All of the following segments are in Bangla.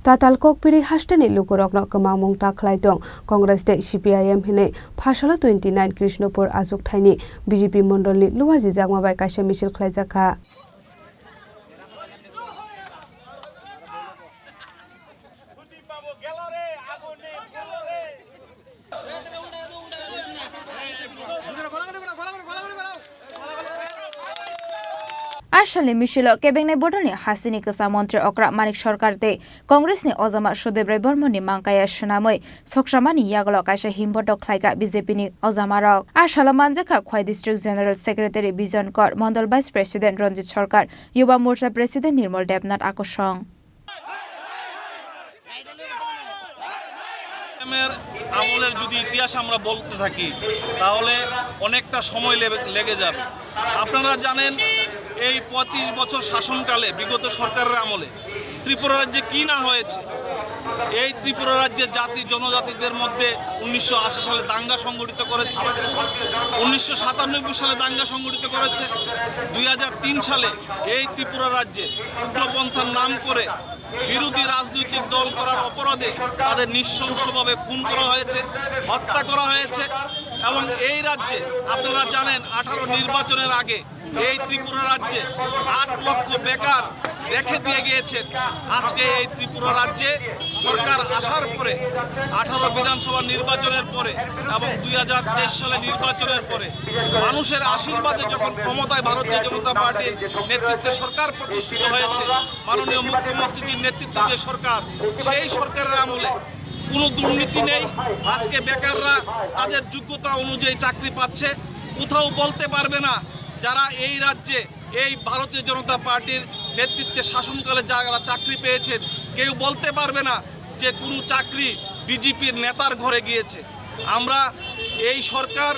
Tatal kokpiri hasteni lukurokno kemangmung taklai dong Congress de CPIM hine phasala 29 Krishnopur azuk thaini BJP mondoli luwaji jagmabai kaisa misil khlaijaka Ashali Mishilo Kebeng Bodoni Hasini Kasa Montre Okra Manik Sorkarte Congress ni Ozama Shodebre Bormoni Mankaya Shunamoi Sokshamani Yagolo Kaisha Himbodo Klaiga BJP ni Ozamarok Ashala Manjaka Khwai District General Secretary Bijon Kor Mondol Vice President Ranjit Sarkar Yuba Morcha President Nirmal Debnath Akosong আমলের যদি ইতিহাস আমরা বলতে থাকি তাহলে অনেকটা সময় লেগে যাবে আপনারা জানেন এই 35 বছর শাসনকালে বিগত সরকারের আমলে ত্রিপুরা রাজ্যে কি না হয়েছে এই ত্রিপুরা রাজ্যে জাতি জনজাতিদের মধ্যে 1980 সালে দাঙ্গা সংগঠিত করেছে 1997 সালে দাঙ্গা সংগঠিত করেছে 2003 সালে এই ত্রিপুরা রাজ্যে উগ্রপন্থার নাম করে বিরোধী রাজনৈতিক দল করার অপরাধে তাদের নৃশংসভাবে খুন করা হয়েছে হত্যা করা হয়েছে এবং এই রাজ্যে আপনারা জানেন 18 নির্বাচনের আগে এই ত্রিপুরা রাজ্যে 8 লক্ষ বেকার রেখে দিয়ে গিয়েছেন আজকে এই ত্রিপুরা রাজ্যে সরকার আসার পরে 18 বিধানসভা নির্বাচনের পরে এবং 2023 সালে নির্বাচনের পরে মানুষের আশীর্বাদে যখন ক্ষমতায় ভারতীয় জনতা পার্টির নেতৃত্বে সরকার প্রতিষ্ঠিত হয়েছে মাননীয় মুখ্যমন্ত্রীর নেতৃত্বে যে সরকার সেই সরকারের আমলে কোনো দুর্নীতি নেই আজকে বেকাররা তাদের যোগ্যতা অনুযায়ী চাকরি পাচ্ছে কোথাও বলতে পারবে না যারা এই রাজ্যে এই ভারতীয় জনতা পার্টির নেতৃত্বে শাসনকালে যারা চাকরি পেয়েছেন কেউ বলতে পারবে না যে কোনো চাকরি বিজেপির নেতার ঘরে গিয়েছে আমরা এই সরকার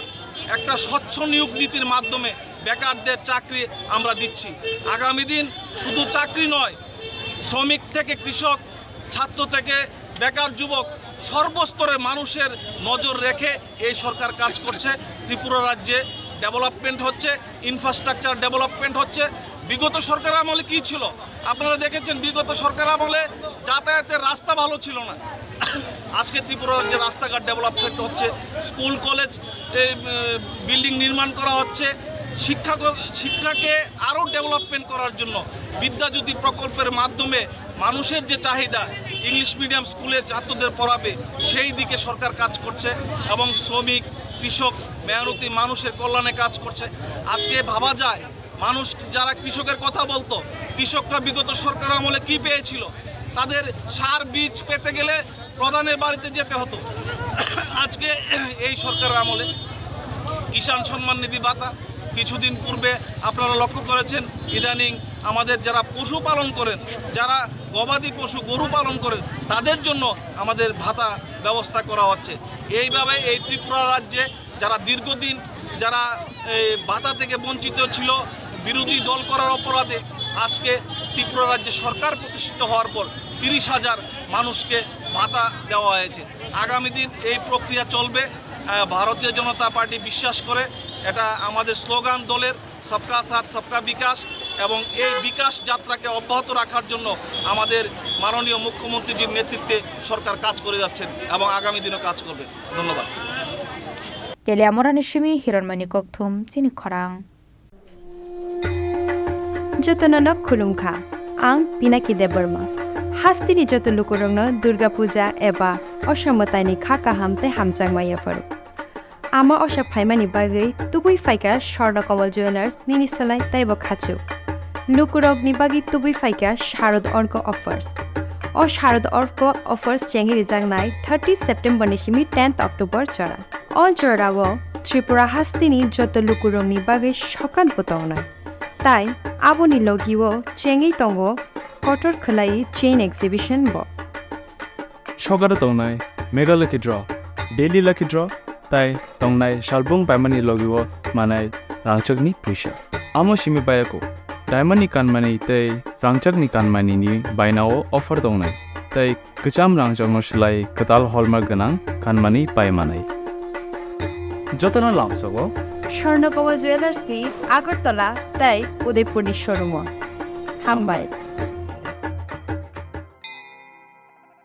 একটা স্বচ্ছ নিয়োগ নীতির মাধ্যমে বেকারদের চাকরি আমরা দিচ্ছি আগামী দিন শুধু চাকরি নয় শ্রমিক থেকে কৃষক ছাত্র থেকে বেকার যুবক সর্বস্তরের মানুষের নজর রেখে এই সরকার কাজ করছে ত্রিপুরা রাজ্যে ডেভেলপমেন্ট হচ্ছে ইনফ্রাস্ট্রাকচার ডেভেলপমেন্ট হচ্ছে বিগত সরকার আমলে কি ছিল আপনারা দেখেছেন বিগত সরকার আমলে যাতায়াতের রাস্তা ভালো ছিল না আজকে ত্রিপুরা রাজ্যে রাস্তাঘাট ডেভেলপমেন্ট হচ্ছে স্কুল কলেজ বিল্ডিং নির্মাণ করা হচ্ছে শিক্ষাকে আরও ডেভেলপমেন্ট করার জন্য বিদ্যাজ্যোতি প্রকল্পের মাধ্যমে মানুষের যে চাহিদা ইংলিশ মিডিয়াম স্কুলে ছাত্রদের পড়াবে সেই দিকে সরকার কাজ করছে এবং শ্রমিক কৃষক মেহনতি মানুষের কল্যাণে কাজ করছে আজকে ভাবা যায় মানুষ যারা কৃষকের কথা বলতো কৃষকরা বিগত সরকার আমলে কি পেয়েছিল তাদের সার বীজ পেতে গেলে প্রধানের বাড়িতে যেতে হতো আজকে এই সরকারের আমলে কিষাণ সম্মান নিধি ভাতা কিছুদিন পূর্বে আপনারা লক্ষ্য করেছেন ইদানিং আমাদের যারা পশু পালন করেন যারা গবাদি পশু গরু পালন করেন তাদের জন্য আমাদের ভাতা ব্যবস্থা করা হচ্ছে এইভাবে এই ত্রিপুরা রাজ্যে যারা দীর্ঘদিন যারা ভাতা থেকে বঞ্চিত ছিল বিরোধী দল করার অপরাধে আজকে ত্রিপুরা রাজ্যে সরকার প্রতিষ্ঠিত হওয়ার পর 30,000 মানুষকে ভাতা দেওয়া হয়েছে আগামী দিন এই প্রক্রিয়া চলবে ভারতীয় জনতা পার্টি বিশ্বাস করে এটা আমাদের স্লোগান দলের সবকা সাথ সবকা বিকাশ এবং এই বিকাশ যাত্রাকে অব্যাহত রাখার জন্য আমাদের মাননীয় মুখ্যমন্ত্রীর নেতৃত্বে সরকার কাজ করে যাচ্ছেন এবং আগামী দিনও কাজ করবে ধন্যবাদ তেলিয়ামরানিসিমি হিরণমণি ককথুম চিনি খরাং যতনন খুলুমখা আং পিনাকি দেববর্মা হাস্তিনি যত লুকুরংন দুর্গা পূজা এবা অসমতাইনি খাকা হামতে হামচাংমাইয়া ফরু আমা অসা ফাইমানি বাগৈ তুবুই ফাইকা স্বর্ণকমল জুয়েলার্স নিনিসলাই তাইব খাচু লুকুরগনি বাগি তুবুই ফাইকা শারদ অর্ক অফার্স ও শারদ অর্ক অফার্স চেঙ্গি রিজাংনাই 30 সেপ্টেম্বর নিশিমি 10 অক্টোবর চড়া অল চড়াও ত্রিপুরা হাস্তিনি যত লুকুরংনি বাগৈ সকান পতাওনাই তাই আবনি লগিও চেঙ্গি তঙ্গ কটর খলাই চেইন এক্সিবিশন ব সকারে তংনাই mega lucky draw daily lucky draw তাই তংনাই শালবুং পাইমানি লগিও মানাই রাংচকনি পয়সা আমো সিমি বায়াকো ডায়মনি কানমানি তাই রাংচকনি কানমানি নি বাইনাও অফার তংনাই তাই কচাম রাংচকনো সেলাই কতাল হলমার্ক গনাং কানমানি পাইমানাই যতনা লামসগো স্বর্ণকমল জুয়েলার্স কি আগরতলা তাই উদয়পুর শোরুম হামবাই